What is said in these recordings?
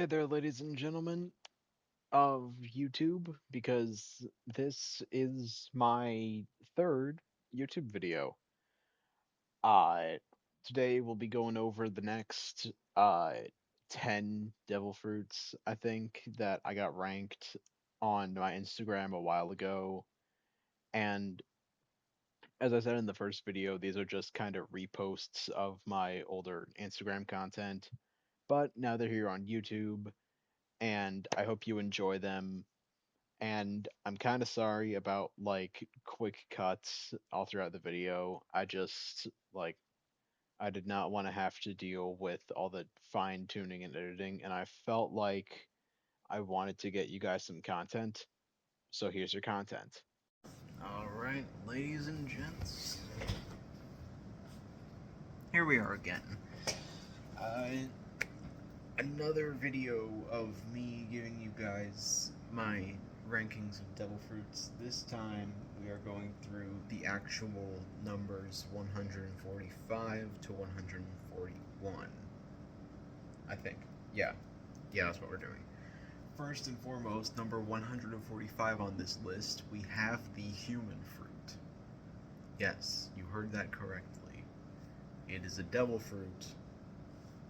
Hey there, ladies and gentlemen of YouTube, because this is my third YouTube video. Uh, Today we'll be going over the next 10 devil fruits, I think, that I got ranked on my Instagram a while ago. And as I said in the first video, these are just kind of reposts of my older Instagram content. But now they're here on YouTube, and I hope you enjoy them. And I'm kind of sorry about like quick cuts all throughout the video. I did not want to have to deal with all the fine tuning and editing, and I felt like I wanted to get you guys some content. So here's your content. All right, ladies and gents, here we are again. Uh, Another video of me giving you guys my rankings of devil fruits. This time we are going through the actual numbers 145 to 141. I think. Yeah. Yeah, that's what we're doing. First and foremost, number 145 on this list, we have the human fruit. Yes, you heard that correctly. It is a devil fruit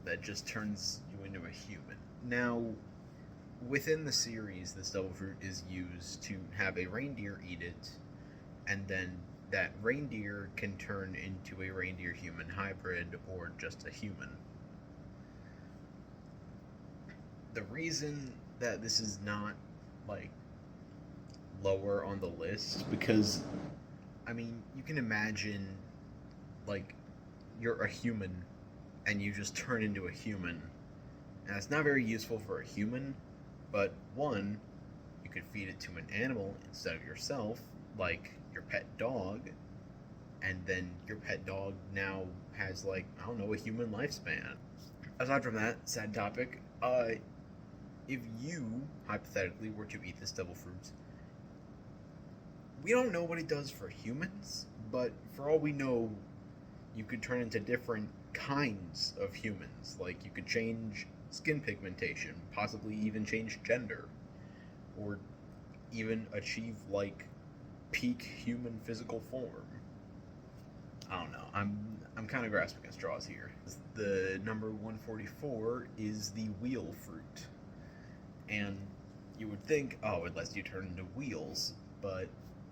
that just turns you into a human. Now, within the series, this devil fruit is used to have a reindeer eat it, and then that reindeer can turn into a reindeer human hybrid or just a human. The reason that this is not like lower on the list, because I mean, you can imagine like you're a human and you just turn into a human, and it's not very useful for a human. But one, you could feed it to an animal instead of yourself, like your pet dog, and then your pet dog now has, like, I don't know, a human lifespan. Aside from that, sad topic, if you, hypothetically, were to eat this devil fruit, we don't know what it does for humans, but for all we know, you could turn into different kinds of humans. Like, you could change skin pigmentation, possibly even change gender, or even achieve like peak human physical form. I don't know. I'm kind of grasping at straws here. The number 144 is the wheel fruit, and you would think, oh, it lets you turn into wheels, but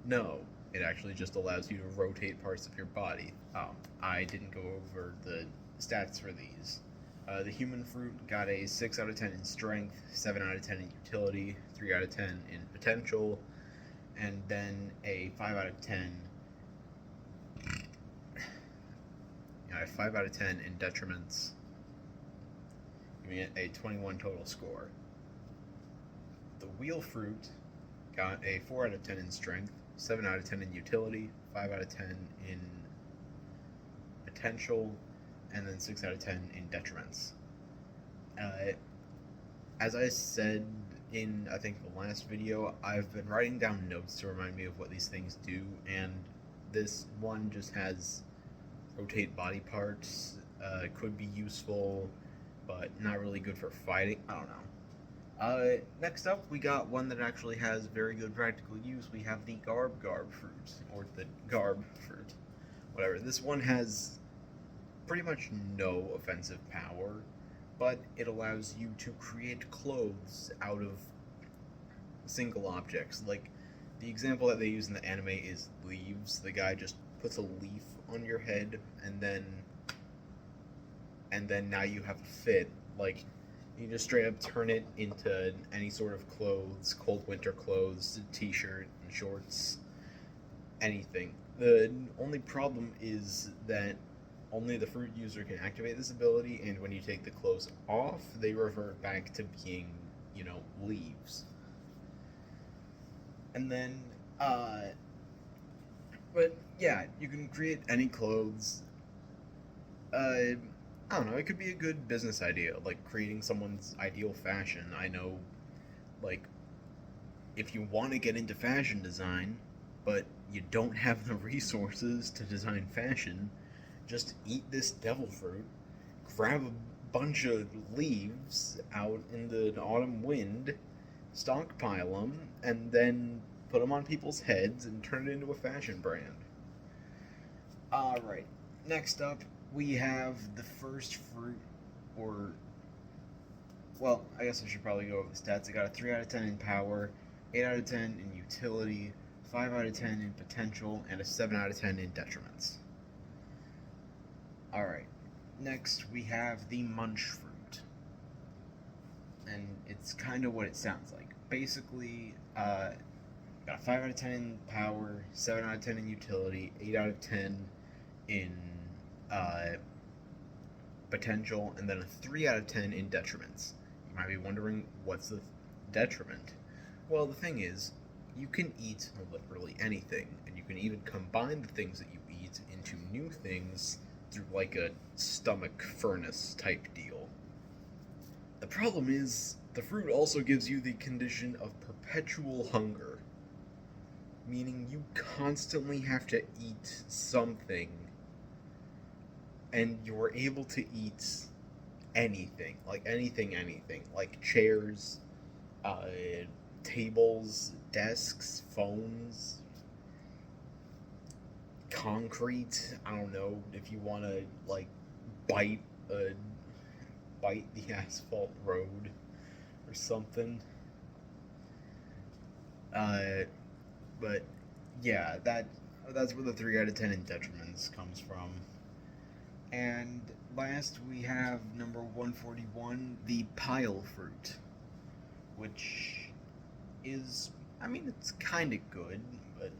no. It actually just allows you to rotate parts of your body. I didn't go over the stats for these. The human fruit got a 6 out of 10 in strength, 7 out of 10 in utility, 3 out of 10 in potential, and then a 5 out of 10. Yeah, a 5 out of 10 in detriments, giving it a 21 total score. The wheel fruit got a 4 out of 10 in strength, 7 out of 10 in utility, 5 out of 10 in potential, and then 6 out of 10 in detriments. As I said in, I think, the last video, I've been writing down notes to remind me of what these things do, and this one just has rotate body parts. Could be useful, but not really good for fighting. I don't know. Next up, we got one that actually has very good practical use. We have the garb fruit, or the garb fruit, whatever. This one has pretty much no offensive power, but it allows you to create clothes out of single objects. Like, the example that they use in the anime is leaves. The guy just puts a leaf on your head, and then now you have a fit. Like, you just straight up turn it into any sort of clothes, cold winter clothes, t-shirt and shorts, anything. The only problem is that only the fruit user can activate this ability, and when you take the clothes off, they revert back to being, leaves. And then, but yeah, you can create any clothes. I don't know, it could be a good business idea, like creating someone's ideal fashion. I know, like, if you want to get into fashion design, but you don't have the resources to design fashion, just eat this devil fruit, grab a bunch of leaves out in the autumn wind, stockpile them, and then put them on people's heads and turn it into a fashion brand. Alright, next up, we have the first fruit, or, well, I guess I should probably go over the stats. I got a 3 out of 10 in power, 8 out of 10 in utility, 5 out of 10 in potential, and a 7 out of 10 in detriments. Alright, next we have the munch fruit. And it's kind of what it sounds like. Basically, got a 5 out of 10 in power, 7 out of 10 in utility, 8 out of 10 in uh, potential, and then a 3 out of 10 in detriments. You might be wondering, what's the detriment? Well, the thing is, you can eat literally anything, and you can even combine the things that you eat into new things through like a stomach furnace type deal. The problem is, the fruit also gives you the condition of perpetual hunger, meaning you constantly have to eat something, and you're able to eat anything, like chairs, uh, tables, desks, phones, concrete. I don't know if you want to like bite a bite the asphalt road or something. Uh, but yeah, that's where the 3 out of 10 in detriments comes from. And last we have number 141, the pile fruit, which is, I mean, it's kind of good, but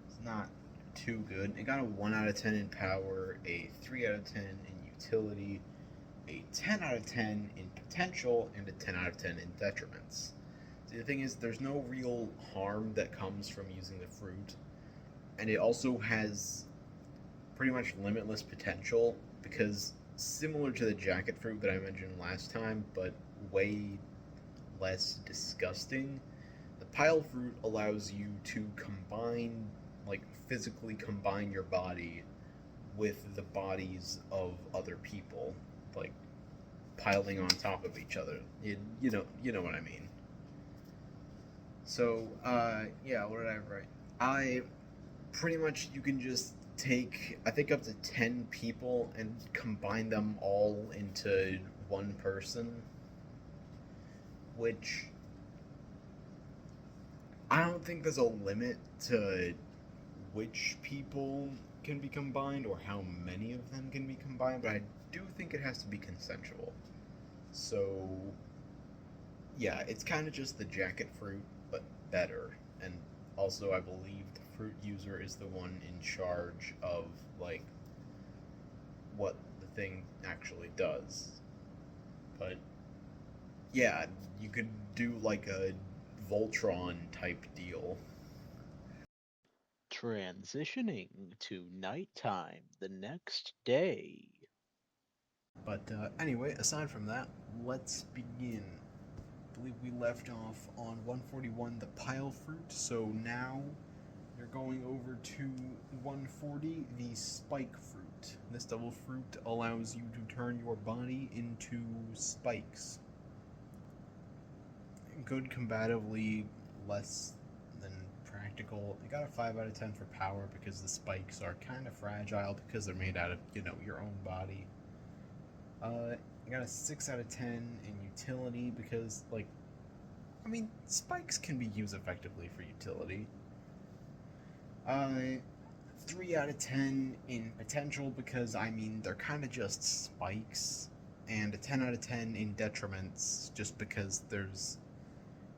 it's not too good. It got a 1 out of 10 in power, a 3 out of 10 in utility, a 10 out of 10 in potential, and a 10 out of 10 in detriments. See, the thing is, there's no real harm that comes from using the fruit, and it also has pretty much limitless potential because, similar to the jacket fruit that I mentioned last time, but way less disgusting, the pile fruit allows you to combine, like physically combine your body with the bodies of other people, like piling on top of each other. You know what I mean. So, yeah, what did I write? I pretty much, you can just take, I think, up to 10 people and combine them all into one person, which I don't think there's a limit to which people can be combined or how many of them can be combined, but I do think it has to be consensual. So, yeah, it's kind of just the jacket fruit, but better. And also, I believe the fruit user is the one in charge of, like, what the thing actually does. But, yeah, you could do, like, a Voltron type deal. Transitioning to nighttime the next day. But anyway, aside from that, let's begin. I believe we left off on 141, the pile fruit. So now you're going over to 140, the spike fruit. This double fruit allows you to turn your body into spikes. Good combatively, less than practical. It got a 5 out of 10 for power because the spikes are kind of fragile because they're made out of, your own body. I got a 6 out of 10 in utility because, like, I mean, spikes can be used effectively for utility. Uh, 3 out of 10 in potential because, I mean, they're kind of just spikes. And a 10 out of 10 in detriments just because there's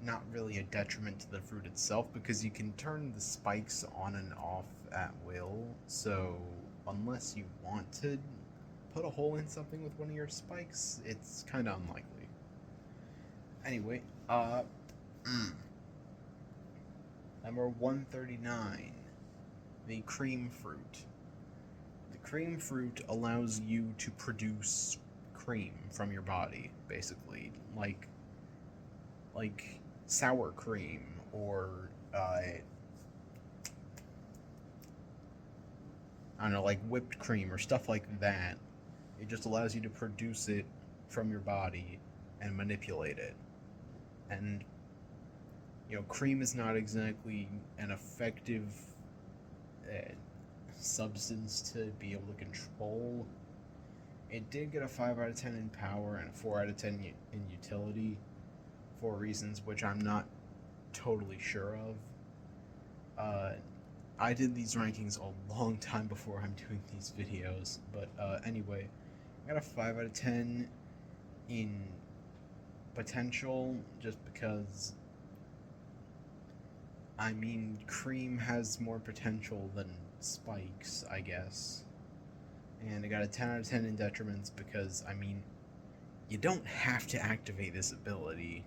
not really a detriment to the fruit itself because you can turn the spikes on and off at will. So, unless you want to put a hole in something with one of your spikes, it's kind of unlikely. Anyway, number 139, the cream fruit. The cream fruit allows you to produce cream from your body, basically, like sour cream or I don't know, like whipped cream or stuff like that. It just allows you to produce it from your body and manipulate it. And cream is not exactly an effective uh, substance to be able to control. It did get a 5 out of 10 in power and a 4 out of 10 in utility for reasons which I'm not totally sure of. Uh, I did these rankings a long time before I'm doing these videos, but anyway, I got a 5 out of 10 in potential just because, I mean, cream has more potential than spikes, I guess. And I got a 10 out of 10 in detriments because, I mean, you don't have to activate this ability.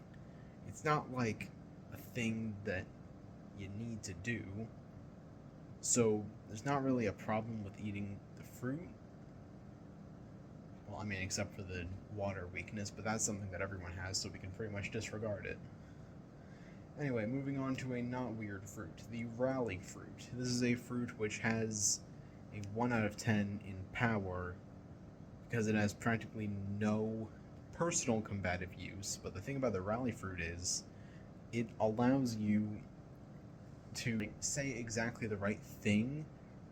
It's not like a thing that you need to do. So there's not really a problem with eating the fruit. Well, I mean, except for the water weakness, but that's something that everyone has, so we can pretty much disregard it. Anyway, moving on to a not weird fruit, the rally fruit. This is a fruit which has a 1 out of 10 in power because it has practically no personal combative use. But the thing about the rally fruit is it allows you to say exactly the right thing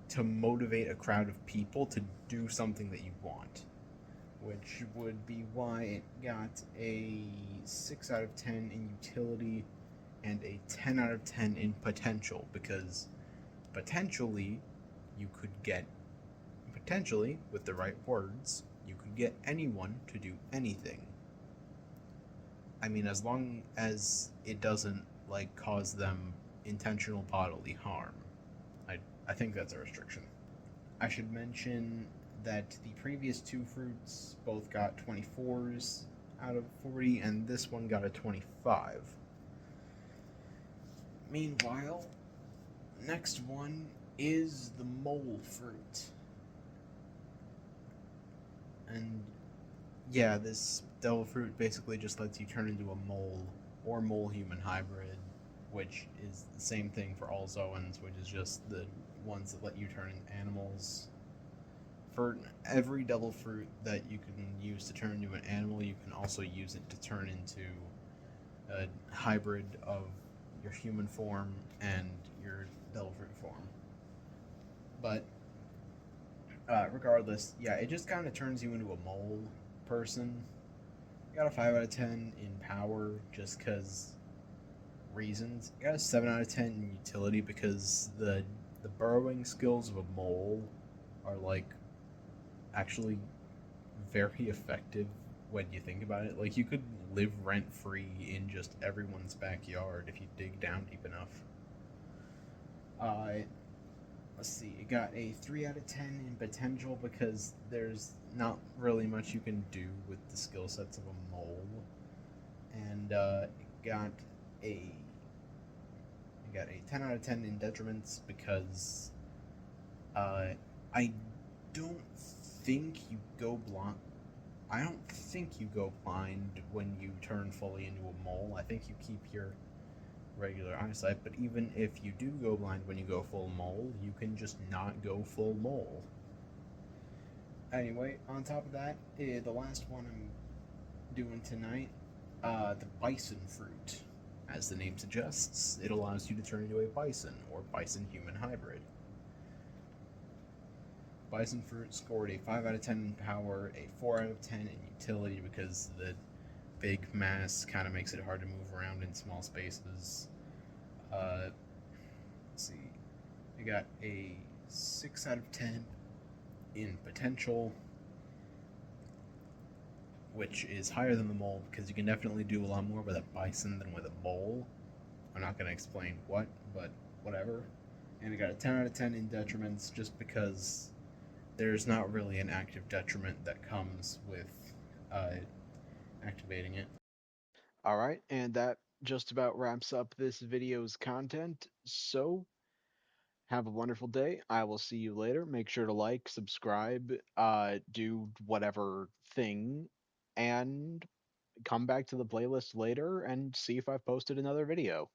to motivate a crowd of people to do something that you want, which would be why it got a 6 out of 10 in utility and a 10 out of 10 in potential, because potentially you could get, potentially with the right words, you could get anyone to do anything. I mean, as long as it doesn't like cause them intentional bodily harm. I think that's a restriction. I should mention that the previous two fruits both got 24s out of 40, and this one got a 25. Meanwhile, next one is the mole fruit. And yeah, this devil fruit basically just lets you turn into a mole or mole human hybrid, which is the same thing for all Zoans, which is just the ones that let you turn into animals. For every devil fruit that you can use to turn into an animal, you can also use it to turn into a hybrid of your human form and your devil fruit form. But regardless, yeah, it just kind of turns you into a mole person. I got a 5 out of 10 in power just because reasons. I got a 7 out of 10 in utility because the burrowing skills of a mole are like actually very effective when you think about it. Like, you could live rent free in just everyone's backyard if you dig down deep enough. Let's see, it got a 3 out of 10 in potential because there's not really much you can do with the skill sets of a mole. And it got a 10 out of 10 in detriments because I don't think you go blind. I don't think you go blind when you turn fully into a mole. I think you keep your regular eyesight, but even if you do go blind when you go full mole, you can just not go full mole. Anyway, on top of that, the last one I'm doing tonight, the bison fruit. As the name suggests, it allows you to turn into a bison or bison human hybrid. Bison fruit scored a 5 out of 10 in power, a 4 out of 10 in utility because the big mass kind of makes it hard to move around in small spaces. Let's see. I got a 6 out of 10 in potential, which is higher than the mole because you can definitely do a lot more with a bison than with a mole. I'm not going to explain what, but whatever. And I got a 10 out of 10 in detriments just because there's not really an active detriment that comes with uh, activating it. All right, and that just about wraps up this video's content. So, have a wonderful day. I will see you later. Make sure to like, subscribe, do whatever thing, and come back to the playlist later and see if I've posted another video.